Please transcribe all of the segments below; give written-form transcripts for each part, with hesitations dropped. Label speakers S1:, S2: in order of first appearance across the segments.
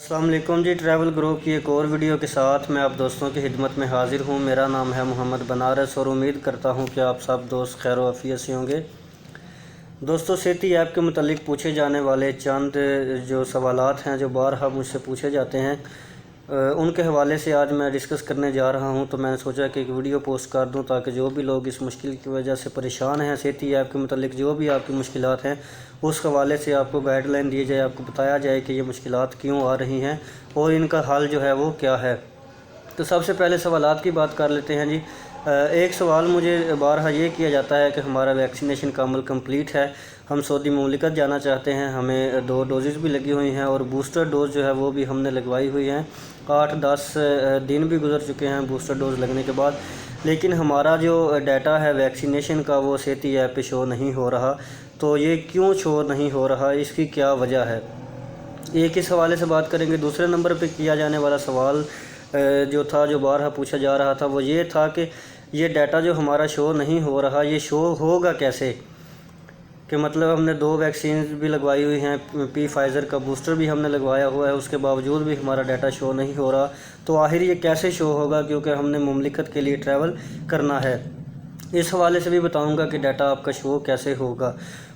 S1: السلام علیکم جی، travel group کی ایک اور ویڈیو کے ساتھ میں آپ دوستوں کی خدمت میں حاضر ہوں۔ میرا نام ہے محمد بنارس اور امید کرتا ہوں کہ آپ سب دوست خیر و عافیت سے ہوں گے۔ دوستوں، سیتی ایپ کے متعلق پوچھے جانے والے چند جو سوالات ہیں جو بارہا مجھ سے پوچھے جاتے ہیں، ان کے حوالے سے آج میں ڈسکس کرنے جا رہا ہوں۔ تو میں نے سوچا کہ ایک ویڈیو پوسٹ کر دوں تاکہ جو بھی لوگ اس مشکل کی وجہ سے پریشان ہیں، سیتی ایپ کے متعلق جو بھی آپ کی مشکلات ہیں، اس حوالے سے آپ کو گائیڈ لائن دی جائے، آپ کو بتایا جائے کہ یہ مشکلات کیوں آ رہی ہیں اور ان کا حل جو ہے وہ کیا ہے۔ تو سب سے پہلے سوالات کی بات کر لیتے ہیں جی۔ ایک سوال مجھے بارہا یہ کیا جاتا ہے کہ ہمارا ویکسینیشن کا عمل کمپلیٹ ہے، ہم سعودی مملکت جانا چاہتے ہیں، ہمیں 2 ڈوزز بھی لگی ہوئی ہیں اور بوسٹر ڈوز جو ہے وہ بھی ہم نے لگوائی ہوئی ہیں، 8-10 دن بھی گزر چکے ہیں بوسٹر ڈوز لگنے کے بعد، لیکن ہمارا جو ڈیٹا ہے ویکسینیشن کا وہ سیتی ایپ پہ شو نہیں ہو رہا۔ تو یہ کیوں شو نہیں ہو رہا، اس کی کیا وجہ ہے، ایک اس حوالے سے بات کریں گے۔ دوسرے نمبر پہ کیا جانے والا سوال جو تھا، جو بارہا پوچھا جا رہا تھا، وہ یہ تھا کہ یہ ڈیٹا جو ہمارا شو نہیں ہو رہا، یہ شو ہوگا کیسے؟ کہ مطلب ہم نے 2 ویکسینز بھی لگوائی ہوئی ہیں، پی فائزر کا بوسٹر بھی ہم نے لگوایا ہوا ہے، اس کے باوجود بھی ہمارا ڈیٹا شو نہیں ہو رہا، تو آخر یہ کیسے شو ہوگا؟ کیونکہ ہم نے مملکت کے لیے ٹریول کرنا ہے۔ اس حوالے سے بھی بتاؤں گا کہ ڈیٹا آپ کا شو کیسے ہوگا۔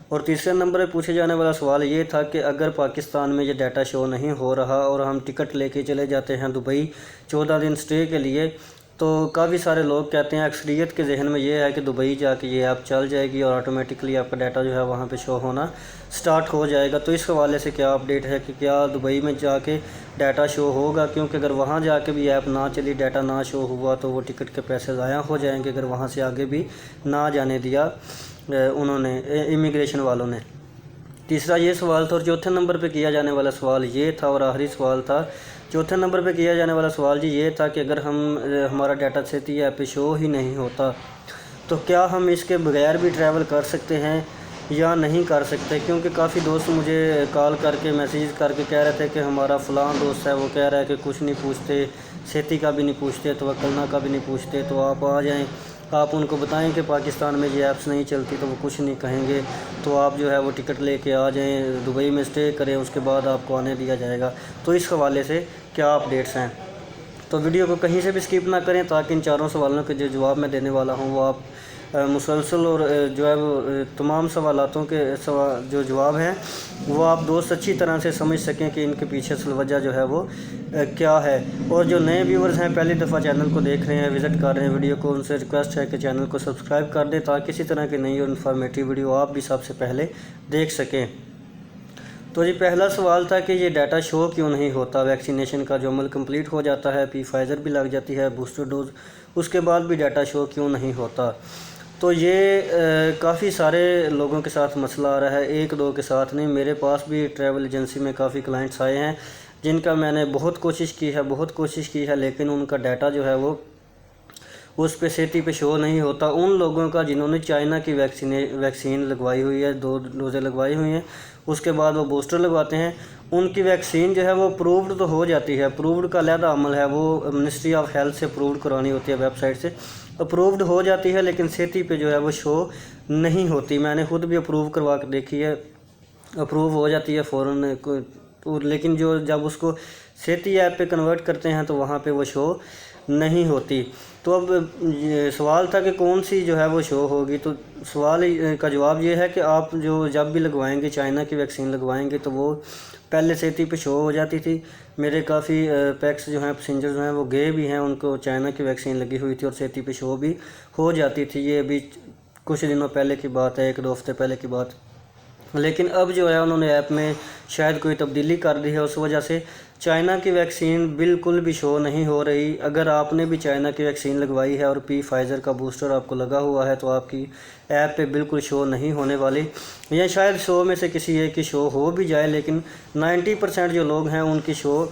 S1: اور تیسرے نمبر پہ پوچھے جانے والا سوال یہ تھا کہ اگر پاکستان میں یہ ڈیٹا شو نہیں ہو رہا اور ہم ٹکٹ لے کے چلے جاتے ہیں دبئی 14 دن سٹے کے لیے، تو کافی سارے لوگ کہتے ہیں، اکثریت کے ذہن میں یہ ہے کہ دبئی جا کے یہ ایپ چل جائے گی اور آٹومیٹکلی آپ کا ڈیٹا جو ہے وہاں پہ شو ہونا سٹارٹ ہو جائے گا۔ تو اس حوالے سے کیا اپڈیٹ ہے کہ کیا دبئی میں جا کے ڈیٹا شو ہوگا؟ کیونکہ اگر وہاں جا کے بھی ایپ نہ چلی، ڈیٹا نہ شو ہوا، تو وہ ٹکٹ کے پیسے ضائع ہو جائیں گے اگر وہاں سے آگے بھی نہ جانے دیا انہوں نے، امیگریشن والوں نے۔ تیسرا یہ سوال تھا، اور چوتھے نمبر پہ کیا جانے والا سوال یہ تھا، اور آخری سوال تھا چوتھے نمبر پہ کیا جانے والا سوال جی یہ تھا کہ اگر ہمارا ڈیٹا سیتی ایپ پہ شو ہی نہیں ہوتا تو کیا ہم اس کے بغیر بھی ٹریول کر سکتے ہیں یا نہیں کر سکتے؟ کیونکہ کافی دوست مجھے کال کر کے میسیج کر کے کہہ رہے تھے کہ ہمارا فلاں دوست ہے، وہ کہہ رہا ہے کہ کچھ نہیں پوچھتے، سیتی کا بھی نہیں پوچھتے، توکلنا کا بھی نہیں پوچھتے، تو آپ آ جائیں، آپ ان کو بتائیں کہ پاکستان میں یہ ایپس نہیں چلتی تو وہ کچھ نہیں کہیں گے، تو آپ جو ہے وہ ٹکٹ لے کے آ جائیں، دبئی میں سٹے کریں، اس کے بعد آپ کو آنے دیا جائے گا۔ تو اس حوالے سے کیا اپڈیٹس ہیں؟ تو ویڈیو کو کہیں سے بھی سکپ نہ کریں تاکہ ان چاروں سوالوں کے جو جواب میں دینے والا ہوں وہ آپ مسلسل اور جو ہے وہ تمام سوالاتوں کے جو جواب ہیں وہ آپ دوست اچھی طرح سے سمجھ سکیں کہ ان کے پیچھے اصل وجہ جو ہے وہ کیا ہے۔ اور جو نئے ویورز ہیں، پہلی دفعہ چینل کو دیکھ رہے ہیں، وزٹ کر رہے ہیں ویڈیو کو، ان سے ریکویسٹ ہے کہ چینل کو سبسکرائب کر دیں تاکہ اسی طرح کی نئی اور انفارمیٹیو ویڈیو آپ بھی سب سے پہلے دیکھ سکیں۔ تو جی پہلا سوال تھا کہ یہ ڈیٹا شو کیوں نہیں ہوتا؟ ویکسینیشن کا جو عمل کمپلیٹ ہو جاتا ہے، پی فائزر بھی لگ جاتی ہے، بوسٹر ڈوز، اس کے بعد بھی ڈیٹا شو کیوں نہیں ہوتا؟ تو یہ کافی سارے لوگوں کے ساتھ مسئلہ آ رہا ہے، 1-2 کے ساتھ نہیں، میرے پاس بھی ٹریول ایجنسی میں کافی کلائنٹس آئے ہیں جن کا میں نے بہت کوشش کی ہے لیکن ان کا ڈیٹا جو ہے وہ اس پہ سیتی پہ شو نہیں ہوتا۔ ان لوگوں کا جنہوں نے چائنا کی ویکسین لگوائی ہوئی ہے، 2 ڈوزیں لگوائی ہوئی ہیں، اس کے بعد وہ بوسٹر لگواتے ہیں، ان کی ویکسین جو ہے وہ اپرووڈ تو ہو جاتی ہے، اپرووڈ کا علیحدہ عمل ہے، وہ منسٹری آف ہیلتھ سے اپرووڈ کرانی ہوتی ہے، ویب سائٹ سے اپرووڈ ہو جاتی ہے، لیکن سیتی پہ جو ہے وہ شو نہیں ہوتی۔ میں نے خود بھی اپروو کروا کے دیکھی ہے، اپروو ہو جاتی ہے فوراً، لیکن جب اس کو سیتی ایپ پہ کنورٹ کرتے ہیں تو وہاں پہ وہ شو نہیں ہوتی۔ تو اب سوال تھا کہ کون سی جو ہے وہ شو ہوگی، تو سوال کا جواب یہ ہے کہ آپ جب بھی لگوائیں گے، چائنا کی ویکسین لگوائیں گے تو وہ پہلے سیتی پہ شو ہو جاتی تھی۔ میرے کافی پیکس جو ہیں، پیسنجر جو ہیں، وہ گئے بھی ہیں، ان کو چائنا کی ویکسین لگی ہوئی تھی اور سیتی پہ شو بھی ہو جاتی تھی۔ یہ ابھی کچھ دنوں پہلے کی بات ہے، 1-2 ہفتے پہلے کی بات۔ لیکن اب جو ہے انہوں نے ایپ میں شاید کوئی تبدیلی کر دی ہے، اس وجہ سے چائنا کی ویکسین بالکل بھی شو نہیں ہو رہی۔ اگر آپ نے بھی چائنا کی ویکسین لگوائی ہے اور پی فائزر کا بوسٹر آپ کو لگا ہوا ہے تو آپ کی ایپ پہ بالکل شو نہیں ہونے والی، یا شاید 100 میں سے کسی ایک کی شو ہو بھی جائے، لیکن 90% جو لوگ ہیں ان کی شو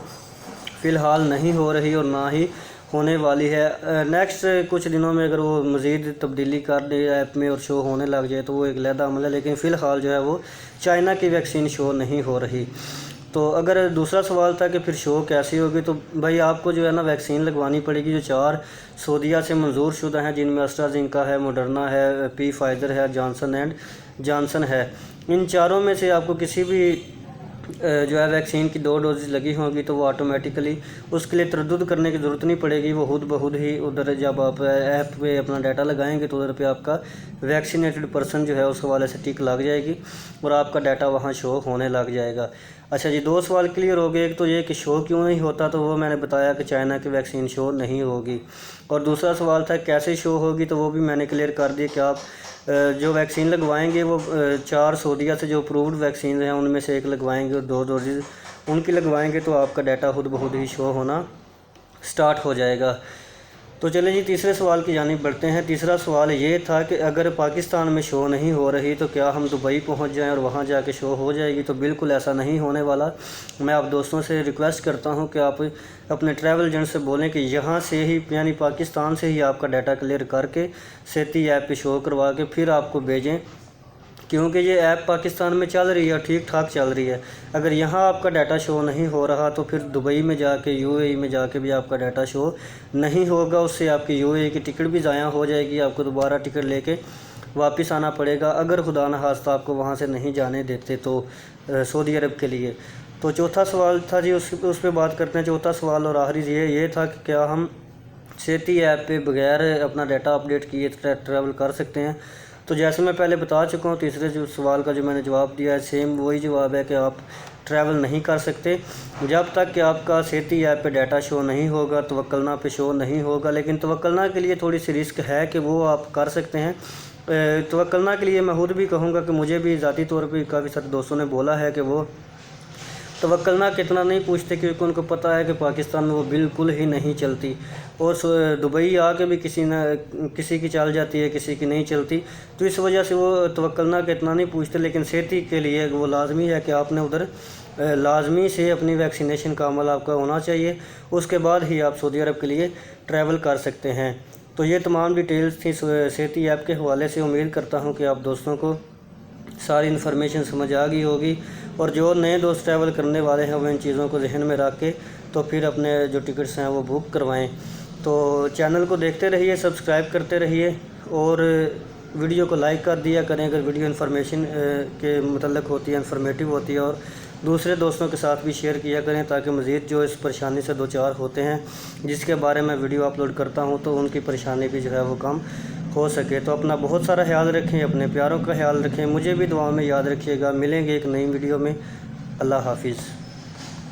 S1: فی الحال نہیں ہو رہی اور نہ ہی ہونے والی ہے۔ نیکسٹ کچھ دنوں میں اگر وہ مزید تبدیلی کر دے ایپ میں اور شو ہونے لگ جائے تو وہ ایک علیحدہ عمل ہے، لیکن فی الحال جو ہے وہ چائنا کی ویکسین شو نہیں ہو رہی۔ تو اگر دوسرا سوال تھا کہ پھر شو کیسی ہوگی، تو بھائی آپ کو جو ہے نا ویکسین لگوانی پڑے گی جو 4 سعودیہ سے منظور شدہ ہیں، جن میں اسٹرازینکا ہے، موڈرنا ہے، پی فائزر ہے، جانسن ہے۔ ان چاروں میں سے آپ کو کسی بھی جو ہے ویکسین کی 2 ڈوز لگی ہوں گی تو وہ آٹومیٹیکلی اس کے لیے تردد کرنے کی ضرورت نہیں پڑے گی، وہ خود بخود ہی ادھر جب آپ ایپ پہ اپنا ڈیٹا لگائیں گے تو ادھر پہ آپ کا ویکسینیٹڈ پرسن جو ہے اس حوالے سے ٹک لگ جائے گی اور آپ کا ڈیٹا وہاں شو ہونے لگ جائے گا۔ اچھا جی، 2 سوال کلیئر ہو گئے۔ ایک تو یہ کہ شو کیوں نہیں ہوتا، تو وہ میں نے بتایا کہ چائنا کی ویکسین شو نہیں ہوگی، اور دوسرا سوال تھا کیسے شو ہوگی، تو وہ بھی میں نے کلیئر کر دیا کہ آپ جو ویکسین لگوائیں گے وہ 4 سعودیہ سے جو اپرووڈ ویکسین ہیں ان میں سے ایک لگوائیں گے اور 2 ڈوزز ان کی لگوائیں گے تو آپ کا ڈیٹا خود بخود ہی شو ہونا سٹارٹ ہو جائے گا۔ تو چلیں جی تیسرے سوال کی جانب بڑھتے ہیں۔ تیسرا سوال یہ تھا کہ اگر پاکستان میں شو نہیں ہو رہی تو کیا ہم دبئی پہنچ جائیں اور وہاں جا کے شو ہو جائے گی؟ تو بالکل ایسا نہیں ہونے والا۔ میں آپ دوستوں سے ریکویسٹ کرتا ہوں کہ آپ اپنے ٹریول ایجنٹ سے بولیں کہ یہاں سے ہی یعنی پاکستان سے ہی آپ کا ڈیٹا کلیئر کر کے سیتی ایپ پہ شو کروا کے پھر آپ کو بھیجیں، کیونکہ یہ ایپ پاکستان میں چل رہی ہے، ٹھیک ٹھاک چل رہی ہے۔ اگر یہاں آپ کا ڈیٹا شو نہیں ہو رہا تو پھر دبئی میں جا کے UAE میں جا کے بھی آپ کا ڈیٹا شو نہیں ہوگا، اس سے آپ کی UAE کی ٹکٹ بھی ضائع ہو جائے گی، آپ کو دوبارہ ٹکٹ لے کے واپس آنا پڑے گا اگر خدا نخواستہ آپ کو وہاں سے نہیں جانے دیتے تو سعودی عرب کے لیے۔ تو چوتھا سوال تھا جی، اس پہ بات کرتے ہیں۔ چوتھا سوال اور آخری یہ تھا کہ کیا ہم سیتی ایپ پہ بغیر اپنا ڈیٹا اپڈیٹ کیے ٹریول کر سکتے ہیں؟ تو جیسے میں پہلے بتا چکا ہوں، تیسرے سوال کا جو میں نے جواب دیا ہے سیم وہی جواب ہے کہ آپ ٹریول نہیں کر سکتے جب تک کہ آپ کا سیتی ایپ پہ ڈیٹا شو نہیں ہوگا، توکلنا پہ شو نہیں ہوگا۔ لیکن توکلنا کے لیے تھوڑی سی رسک ہے کہ وہ آپ کر سکتے ہیں۔ توکلنا کے لیے میں خود بھی کہوں گا کہ مجھے بھی ذاتی طور پہ کافی سارے دوستوں نے بولا ہے کہ وہ توکلنا کتنا نہیں پوچھتے، کیونکہ ان کو پتہ ہے کہ پاکستان میں وہ بالکل ہی نہیں چلتی، اور دبئی آ کے بھی کسی کی چل جاتی ہے، کسی کی نہیں چلتی، تو اس وجہ سے وہ توکلنا کتنا نہیں پوچھتے۔ لیکن سیتی کے لیے وہ لازمی ہے کہ آپ نے ادھر لازمی سے اپنی ویکسینیشن کا عمل آپ کا ہونا چاہیے، اس کے بعد ہی آپ سعودی عرب کے لیے ٹریول کر سکتے ہیں۔ تو یہ تمام ڈیٹیلز تھی سیتی ایپ کے حوالے سے۔ امید کرتا ہوں کہ آپ دوستوں کو ساری انفارمیشن سمجھ آ گئی ہوگی، اور جو نئے دوست ٹریول کرنے والے ہیں وہ ان چیزوں کو ذہن میں رکھ کے تو پھر اپنے جو ٹکٹس ہیں وہ بک کروائیں۔ تو چینل کو دیکھتے رہیے، سبسکرائب کرتے رہیے، اور ویڈیو کو لائک کر دیا کریں اگر ویڈیو انفارمیشن کے متعلق ہوتی ہے، انفارمیٹیو ہوتی ہے، اور دوسرے دوستوں کے ساتھ بھی شیئر کیا کریں تاکہ مزید جو اس پریشانی سے دوچار ہوتے ہیں جس کے بارے میں ویڈیو اپلوڈ کرتا ہوں تو ان کی پریشانی بھی جو ہے وہ کم ہو سکے۔ تو اپنا بہت سارا خیال رکھیں، اپنے پیاروں کا خیال رکھیں، مجھے بھی دعاؤں میں یاد رکھیے گا۔ ملیں گے ایک نئی ویڈیو میں۔ اللہ حافظ۔